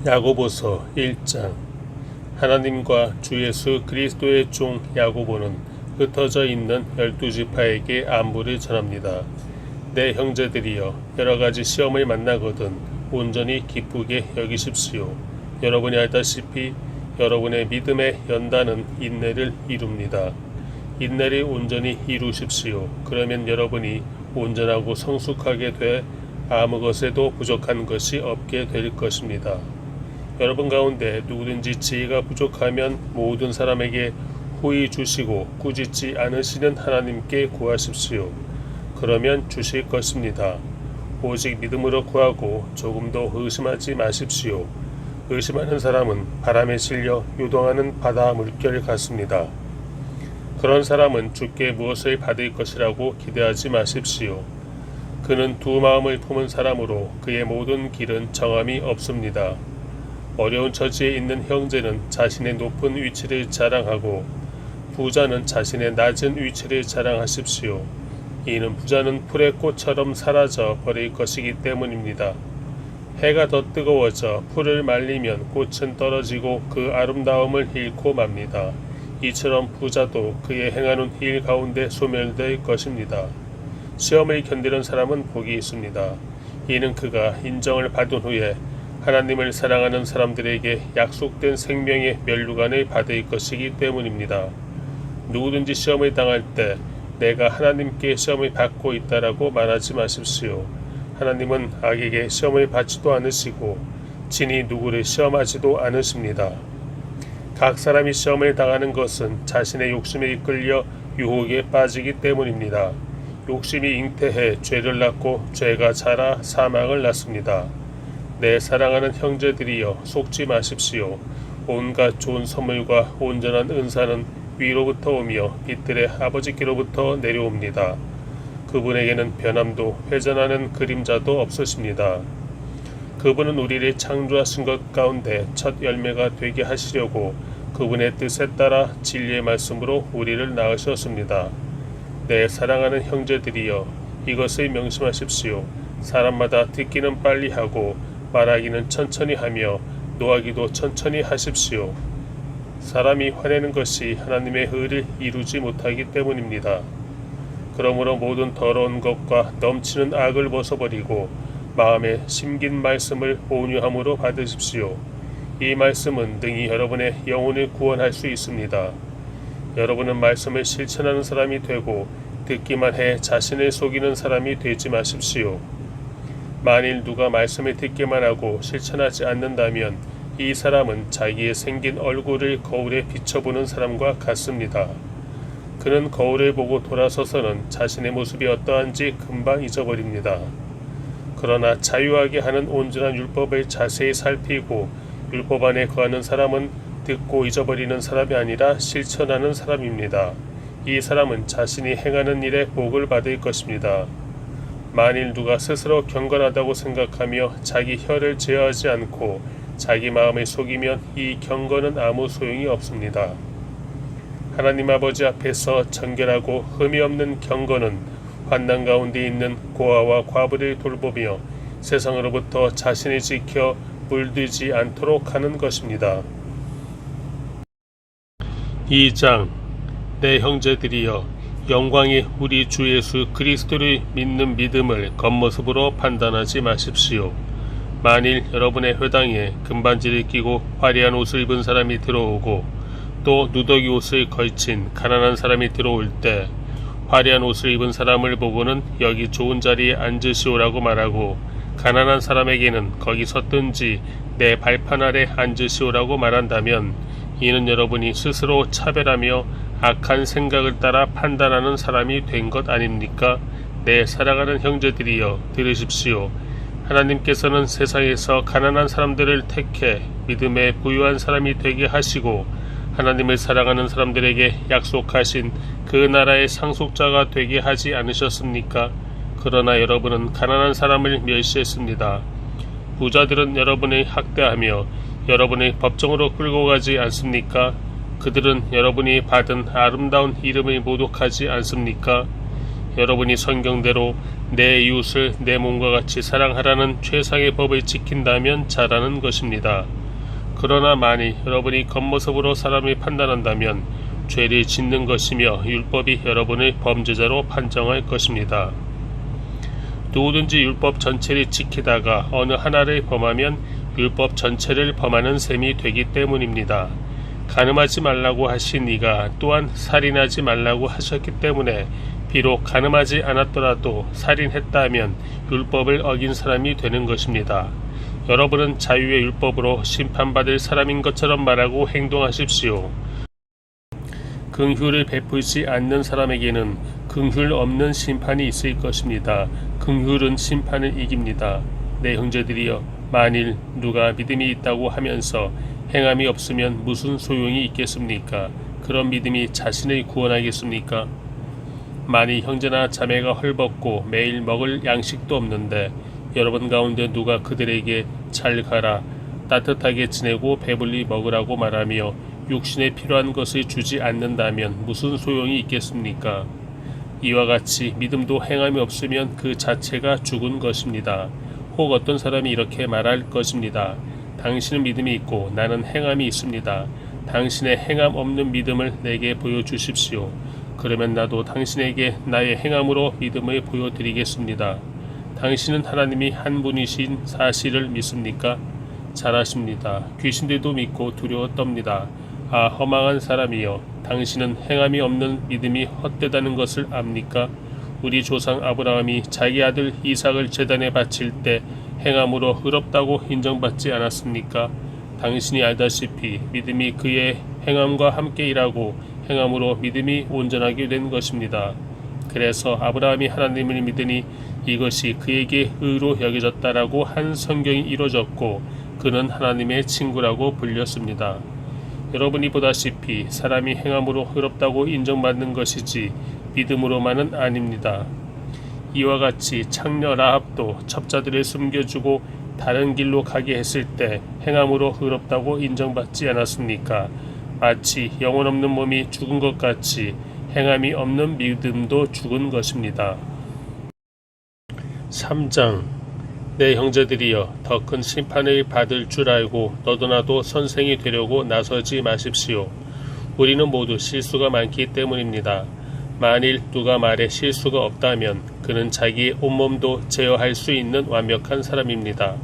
야고보서 1장. 하나님과 주 예수 그리스도의 종 야고보는 흩어져 있는 12지파에게 안부를 전합니다. 내 형제들이여, 여러가지 시험을 만나거든 온전히 기쁘게 여기십시오. 여러분이 알다시피 여러분의 믿음의 연단은 인내를 이룹니다. 인내를 온전히 이루십시오. 그러면 여러분이 온전하고 성숙하게 돼 아무 것에도 부족한 것이 없게 될 것입니다. 여러분 가운데 누구든지 지혜가 부족하면 모든 사람에게 후히 주시고 꾸짖지 않으시는 하나님께 구하십시오. 그러면 주실 것입니다. 오직 믿음으로 구하고 조금도 의심하지 마십시오. 의심하는 사람은 바람에 실려 요동하는 바다 물결 같습니다. 그런 사람은 주께 무엇을 받을 것이라고 기대하지 마십시오. 그는 두 마음을 품은 사람으로 그의 모든 길은 정함이 없습니다. 어려운 처지에 있는 형제는 자신의 높은 위치를 자랑하고 부자는 자신의 낮은 위치를 자랑하십시오. 이는 부자는 풀의 꽃처럼 사라져 버릴 것이기 때문입니다. 해가 더 뜨거워져 풀을 말리면 꽃은 떨어지고 그 아름다움을 잃고 맙니다. 이처럼 부자도 그의 행하는 일 가운데 소멸될 것입니다. 시험을 견디는 사람은 복이 있습니다. 이는 그가 인정을 받은 후에 하나님을 사랑하는 사람들에게 약속된 생명의 면류관을 받을 것이기 때문입니다. 누구든지 시험을 당할 때 내가 하나님께 시험을 받고 있다라고 말하지 마십시오. 하나님은 악에게 시험을 받지도 않으시고 친히 누구를 시험하지도 않으십니다. 각 사람이 시험을 당하는 것은 자신의 욕심에 이끌려 유혹에 빠지기 때문입니다. 욕심이 잉태해 죄를 낳고 죄가 자라 사망을 낳습니다. 내 사랑하는 형제들이여, 속지 마십시오. 온갖 좋은 선물과 온전한 은사는 위로부터 오며 빛들의 아버지께로부터 내려옵니다. 그분에게는 변함도 회전하는 그림자도 없으십니다. 그분은 우리를 창조하신 것 가운데 첫 열매가 되게 하시려고 그분의 뜻에 따라 진리의 말씀으로 우리를 낳으셨습니다. 내 사랑하는 형제들이여, 이것을 명심하십시오. 사람마다 듣기는 빨리 하고 말하기는 천천히 하며 노하기도 천천히 하십시오. 사람이 화내는 것이 하나님의 의를 이루지 못하기 때문입니다. 그러므로 모든 더러운 것과 넘치는 악을 벗어버리고 마음에 심긴 말씀을 온유함으로 받으십시오. 이 말씀은 능히 여러분의 영혼을 구원할 수 있습니다. 여러분은 말씀을 실천하는 사람이 되고 듣기만 해 자신을 속이는 사람이 되지 마십시오. 만일 누가 말씀을 듣기만 하고 실천하지 않는다면 이 사람은 자기의 생긴 얼굴을 거울에 비춰보는 사람과 같습니다. 그는 거울을 보고 돌아서서는 자신의 모습이 어떠한지 금방 잊어버립니다. 그러나 자유하게 하는 온전한 율법을 자세히 살피고 율법 안에 거하는 사람은 듣고 잊어버리는 사람이 아니라 실천하는 사람입니다. 이 사람은 자신이 행하는 일에 복을 받을 것입니다. 만일 누가 스스로 경건하다고 생각하며 자기 혀를 제어하지 않고 자기 마음을 속이면 이 경건은 아무 소용이 없습니다. 하나님 아버지 앞에서 정결하고 흠이 없는 경건은 환난 가운데 있는 고아와 과부를 돌보며 세상으로부터 자신을 지켜 물들지 않도록 하는 것입니다. 2장. 내 형제들이여, 영광이 우리 주 예수 그리스도를 믿는 믿음을 겉모습으로 판단하지 마십시오. 만일 여러분의 회당에 금반지를 끼고 화려한 옷을 입은 사람이 들어오고 또 누더기 옷을 걸친 가난한 사람이 들어올 때 화려한 옷을 입은 사람을 보고는 여기 좋은 자리에 앉으시오라고 말하고 가난한 사람에게는 거기 섰든지 내 발판 아래 앉으시오라고 말한다면 이는 여러분이 스스로 차별하며 악한 생각을 따라 판단하는 사람이 된 것 아닙니까? 내 사랑하는 형제들이여, 들으십시오. 하나님께서는 세상에서 가난한 사람들을 택해 믿음에 부유한 사람이 되게 하시고 하나님을 사랑하는 사람들에게 약속하신 그 나라의 상속자가 되게 하지 않으셨습니까? 그러나 여러분은 가난한 사람을 멸시했습니다. 부자들은 여러분을 학대하며 여러분을 법정으로 끌고 가지 않습니까? 그들은 여러분이 받은 아름다운 이름을 모독하지 않습니까? 여러분이 성경대로 내 이웃을 내 몸과 같이 사랑하라는 최상의 법을 지킨다면 잘하는 것입니다. 그러나 만일 여러분이 겉모습으로 사람을 판단한다면 죄를 짓는 것이며 율법이 여러분을 범죄자로 판정할 것입니다. 누구든지 율법 전체를 지키다가 어느 하나를 범하면 율법 전체를 범하는 셈이 되기 때문입니다. 간음하지 말라고 하신 이가 또한 살인하지 말라고 하셨기 때문에 비록 간음하지 않았더라도 살인했다면 율법을 어긴 사람이 되는 것입니다. 여러분은 자유의 율법으로 심판받을 사람인 것처럼 말하고 행동하십시오. 긍휼을 베풀지 않는 사람에게는 긍휼 없는 심판이 있을 것입니다. 긍휼은 심판을 이깁니다. 내 형제들이여, 만일 누가 믿음이 있다고 하면서 행함이 없으면 무슨 소용이 있겠습니까? 그런 믿음이 자신을 구원하겠습니까? 만일 형제나 자매가 헐벗고 매일 먹을 양식도 없는데 여러분 가운데 누가 그들에게 잘 가라, 따뜻하게 지내고 배불리 먹으라고 말하며 육신에 필요한 것을 주지 않는다면 무슨 소용이 있겠습니까? 이와 같이 믿음도 행함이 없으면 그 자체가 죽은 것입니다. 혹 어떤 사람이 이렇게 말할 것입니다. 당신은 믿음이 있고 나는 행함이 있습니다. 당신의 행함 없는 믿음을 내게 보여주십시오. 그러면 나도 당신에게 나의 행함으로 믿음을 보여드리겠습니다. 당신은 하나님이 한 분이신 사실을 믿습니까? 잘하십니다. 귀신들도 믿고 두려워 떱니다. 아, 허망한 사람이여, 당신은 행함이 없는 믿음이 헛되다는 것을 압니까? 우리 조상 아브라함이 자기 아들 이삭을 제단에 바칠 때 행함으로 의롭다고 인정받지 않았습니까? 당신이 알다시피 믿음이 그의 행함과 함께 일하고 행함으로 믿음이 온전하게 된 것입니다. 그래서 아브라함이 하나님을 믿으니 이것이 그에게 의로 여겨졌다라고 한 성경이 이루어졌고 그는 하나님의 친구라고 불렸습니다. 여러분이 보다시피 사람이 행함으로 의롭다고 인정받는 것이지 믿음으로만은 아닙니다. 이와 같이 창녀 라합도 첩자들을 숨겨주고 다른 길로 가게 했을 때 행함으로 의롭다고 인정받지 않았습니까? 마치 영혼 없는 몸이 죽은 것 같이 행함이 없는 믿음도 죽은 것입니다. 3장. 내 형제들이여, 더 큰 심판을 받을 줄 알고 너도 나도 선생이 되려고 나서지 마십시오. 우리는 모두 실수가 많기 때문입니다. 만일 누가 말에 실수가 없다면 그는 자기의 온몸도 제어할 수 있는 완벽한 사람입니다.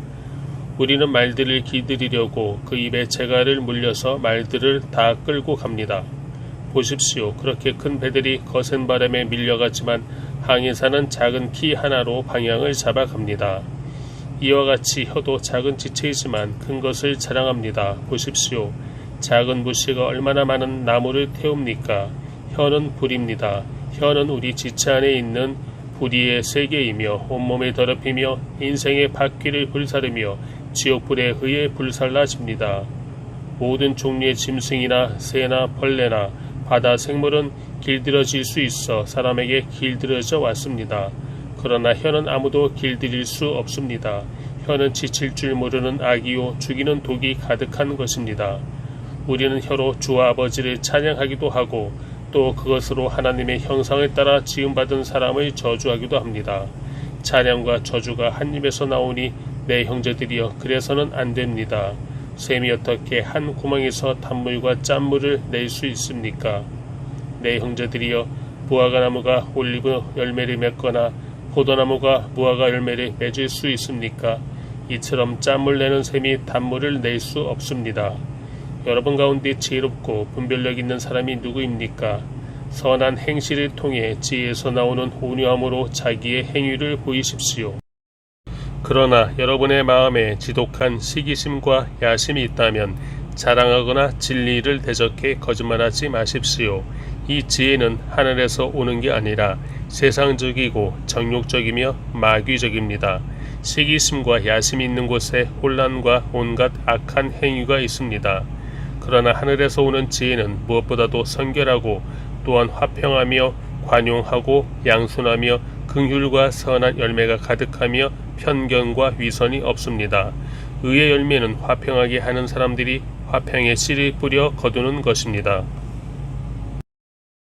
우리는 말들을 길들이려고 그 입에 재갈을 물려서 말들을 다 끌고 갑니다. 보십시오. 그렇게 큰 배들이 거센 바람에 밀려가지만 항해사는 작은 키 하나로 방향을 잡아갑니다. 이와 같이 혀도 작은 지체이지만 큰 것을 자랑합니다. 보십시오. 작은 부시가 얼마나 많은 나무를 태웁니까? 혀는 불입니다. 혀는 우리 지체 안에 있는 불의의 세계이며 온몸을 더럽히며 인생의 바퀴를 불사르며 지옥불에 의해 불살라집니다. 모든 종류의 짐승이나 새나 벌레나 바다 생물은 길들여질 수 있어 사람에게 길들여져 왔습니다. 그러나 혀는 아무도 길들일 수 없습니다. 혀는 지칠 줄 모르는 악이요 죽이는 독이 가득한 것입니다. 우리는 혀로 주와 아버지를 찬양하기도 하고 또 그것으로 하나님의 형상을 따라 지음받은 사람을 저주하기도 합니다. 찬양과 저주가 한 입에서 나오니 내 형제들이여, 그래서는 안 됩니다. 샘이 어떻게 한 구멍에서 단물과 짠물을 낼 수 있습니까? 내 형제들이여, 무화과 나무가 올리브 열매를 맺거나 포도나무가 무화과 열매를 맺을 수 있습니까? 이처럼 짠물 내는 샘이 단물을 낼 수 없습니다. 여러분 가운데 지혜롭고 분별력 있는 사람이 누구입니까? 선한 행실을 통해 지혜에서 나오는 온유함으로 자기의 행위를 보이십시오. 그러나 여러분의 마음에 지독한 시기심과 야심이 있다면 자랑하거나 진리를 대적해 거짓말하지 마십시오. 이 지혜는 하늘에서 오는 게 아니라 세상적이고 정욕적이며 마귀적입니다. 시기심과 야심이 있는 곳에 혼란과 온갖 악한 행위가 있습니다. 그러나 하늘에서 오는 지혜는 무엇보다도 성결하고 또한 화평하며 관용하고 양순하며 긍휼과 선한 열매가 가득하며 편견과 위선이 없습니다. 의의 열매는 화평하게 하는 사람들이 화평의 씨를 뿌려 거두는 것입니다.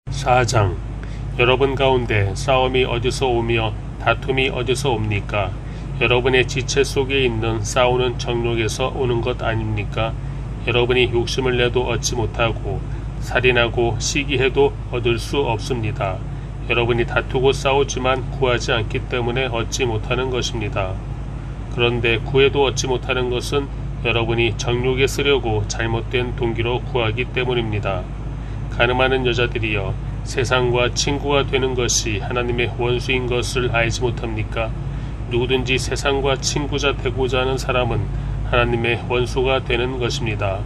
4장. 여러분 가운데 싸움이 어디서 오며 다툼이 어디서 옵니까? 여러분의 지체 속에 있는 싸우는 정욕에서 오는 것 아닙니까? 여러분이 욕심을 내도 얻지 못하고 살인하고 시기해도 얻을 수 없습니다. 여러분이 다투고 싸우지만 구하지 않기 때문에 얻지 못하는 것입니다. 그런데 구해도 얻지 못하는 것은 여러분이 정욕에 쓰려고 잘못된 동기로 구하기 때문입니다. 가늠하는 여자들이여, 세상과 친구가 되는 것이 하나님의 원수인 것을 알지 못합니까? 누구든지 세상과 친구자 되고자 하는 사람은 하나님의 원수가 되는 것입니다.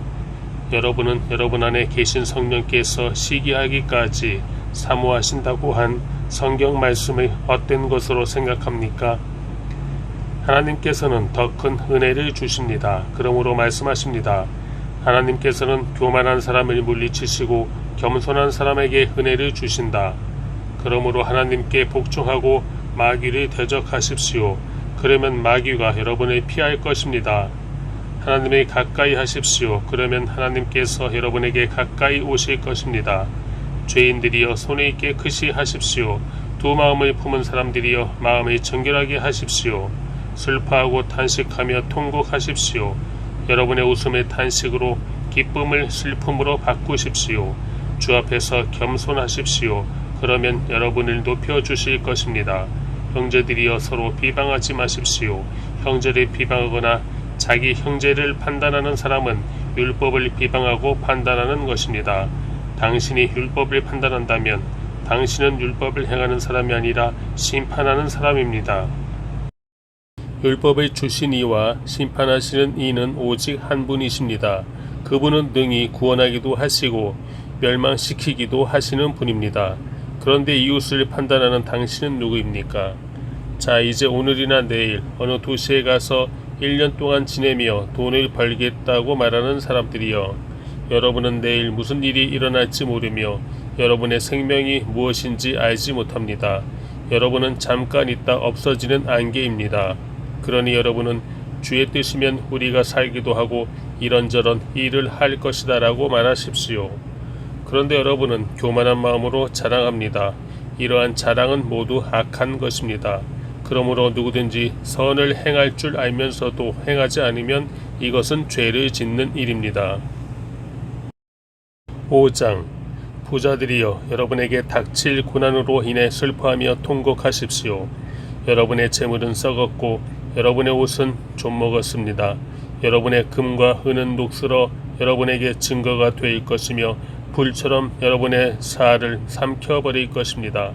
여러분은 여러분 안에 계신 성령께서 시기하기까지 사모하신다고 한 성경 말씀을 헛된 것으로 생각합니까? 하나님께서는 더 큰 은혜를 주십니다. 그러므로 말씀하십니다. 하나님께서는 교만한 사람을 물리치시고 겸손한 사람에게 은혜를 주신다. 그러므로 하나님께 복종하고 마귀를 대적하십시오. 그러면 마귀가 여러분을 피할 것입니다. 하나님을 가까이 하십시오. 그러면 하나님께서 여러분에게 가까이 오실 것입니다. 죄인들이여 손에 깨끗이 하십시오. 두 마음을 품은 사람들이여 마음을 정결하게 하십시오. 슬퍼하고 탄식하며 통곡하십시오. 여러분의 웃음을 탄식으로 기쁨을 슬픔으로 바꾸십시오. 주 앞에서 겸손하십시오. 그러면 여러분을 높여주실 것입니다. 형제들이여 서로 비방하지 마십시오. 형제를 비방하거나 자기 형제를 판단하는 사람은 율법을 비방하고 판단하는 것입니다. 당신이 율법을 판단한다면 당신은 율법을 행하는 사람이 아니라 심판하는 사람입니다. 율법을 주신 이와 심판하시는 이는 오직 한 분이십니다. 그분은 능히 구원하기도 하시고 멸망시키기도 하시는 분입니다. 그런데 이웃을 판단하는 당신은 누구입니까? 자, 이제 오늘이나 내일 어느 도시에 가서 1년 동안 지내며 돈을 벌겠다고 말하는 사람들이여, 여러분은 내일 무슨 일이 일어날지 모르며 여러분의 생명이 무엇인지 알지 못합니다. 여러분은 잠깐 있다 없어지는 안개입니다. 그러니 여러분은 주의 뜻이면 우리가 살기도 하고 이런저런 일을 할 것이다 라고 말하십시오. 그런데 여러분은 교만한 마음으로 자랑합니다. 이러한 자랑은 모두 악한 것입니다. 그러므로 누구든지 선을 행할 줄 알면서도 행하지 않으면 이것은 죄를 짓는 일입니다. 5장. 부자들이여, 여러분에게 닥칠 고난으로 인해 슬퍼하며 통곡하십시오. 여러분의 재물은 썩었고 여러분의 옷은 좀 먹었습니다. 여러분의 금과 은은 녹슬어 여러분에게 증거가 될 것이며 불처럼 여러분의 살을 삼켜버릴 것입니다.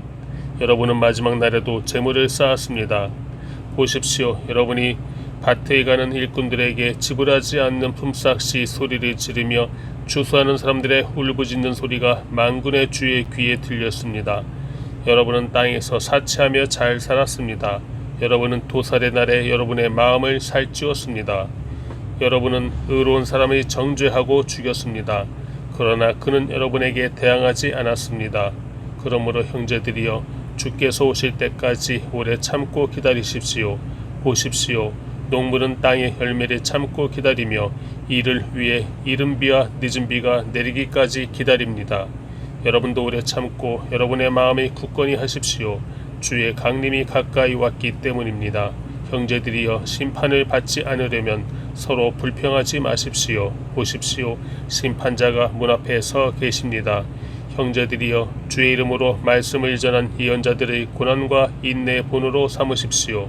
여러분은 마지막 날에도 재물을 쌓았습니다. 보십시오. 여러분이 밭에 가는 일꾼들에게 지불하지 않는 품삯이 소리를 지르며 추수하는 사람들의 울부짖는 소리가 만군의 주의 귀에 들렸습니다. 여러분은 땅에서 사치하며 잘 살았습니다. 여러분은 도살의 날에 여러분의 마음을 살찌웠습니다. 여러분은 의로운 사람을 정죄하고 죽였습니다. 그러나 그는 여러분에게 대항하지 않았습니다. 그러므로 형제들이여, 주께서 오실 때까지 오래 참고 기다리십시오. 보십시오. 농부는 땅의 열매를 참고 기다리며 이를 위해 이른 비와 늦은 비가 내리기까지 기다립니다. 여러분도 오래 참고 여러분의 마음을 굳건히 하십시오. 주의 강림이 가까이 왔기 때문입니다. 형제들이여, 심판을 받지 않으려면 서로 불평하지 마십시오. 보십시오. 심판자가 문 앞에 서 계십니다. 형제들이여, 주의 이름으로 말씀을 전한 예언자들의 고난과 인내의 본으로 삼으십시오.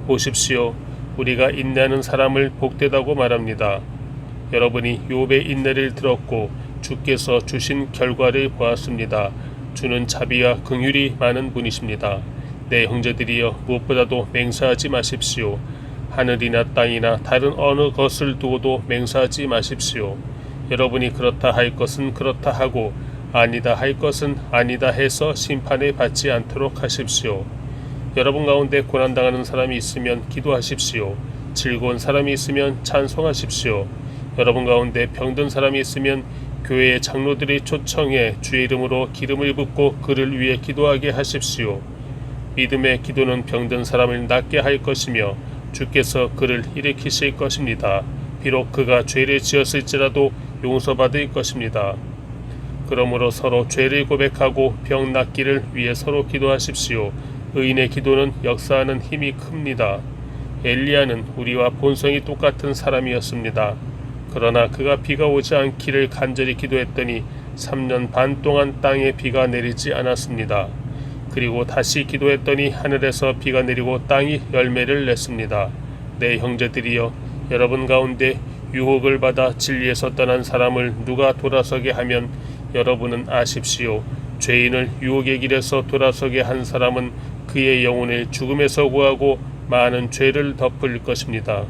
보십시오. 우리가 인내하는 사람을 복되다고 말합니다. 여러분이 욥의 인내를 들었고 주께서 주신 결과를 보았습니다. 주는 자비와 긍휼이 많은 분이십니다. 내 형제들이여, 무엇보다도 맹세하지 마십시오. 하늘이나 땅이나 다른 어느 것을 두고도 맹세하지 마십시오. 여러분이 그렇다 할 것은 그렇다 하고 아니다 할 것은 아니다 해서 심판을 받지 않도록 하십시오. 여러분 가운데 고난당하는 사람이 있으면 기도하십시오. 즐거운 사람이 있으면 찬송하십시오. 여러분 가운데 병든 사람이 있으면 교회의 장로들이 초청해 주의 이름으로 기름을 붓고 그를 위해 기도하게 하십시오. 믿음의 기도는 병든 사람을 낫게 할 것이며 주께서 그를 일으키실 것입니다. 비록 그가 죄를 지었을지라도 용서받을 것입니다. 그러므로 서로 죄를 고백하고 병 낫기를 위해 서로 기도하십시오. 의인의 기도는 역사하는 힘이 큽니다. 엘리야는 우리와 본성이 똑같은 사람이었습니다. 그러나 그가 비가 오지 않기를 간절히 기도했더니 3년 반 동안 땅에 비가 내리지 않았습니다. 그리고 다시 기도했더니 하늘에서 비가 내리고 땅이 열매를 냈습니다. 내 형제들이여, 여러분 가운데 유혹을 받아 진리에서 떠난 사람을 누가 돌아서게 하면 여러분은 아십시오. 죄인을 유혹의 길에서 돌아서게 한 사람은 그의 영혼을 죽음에서 구하고 많은 죄를 덮을 것입니다.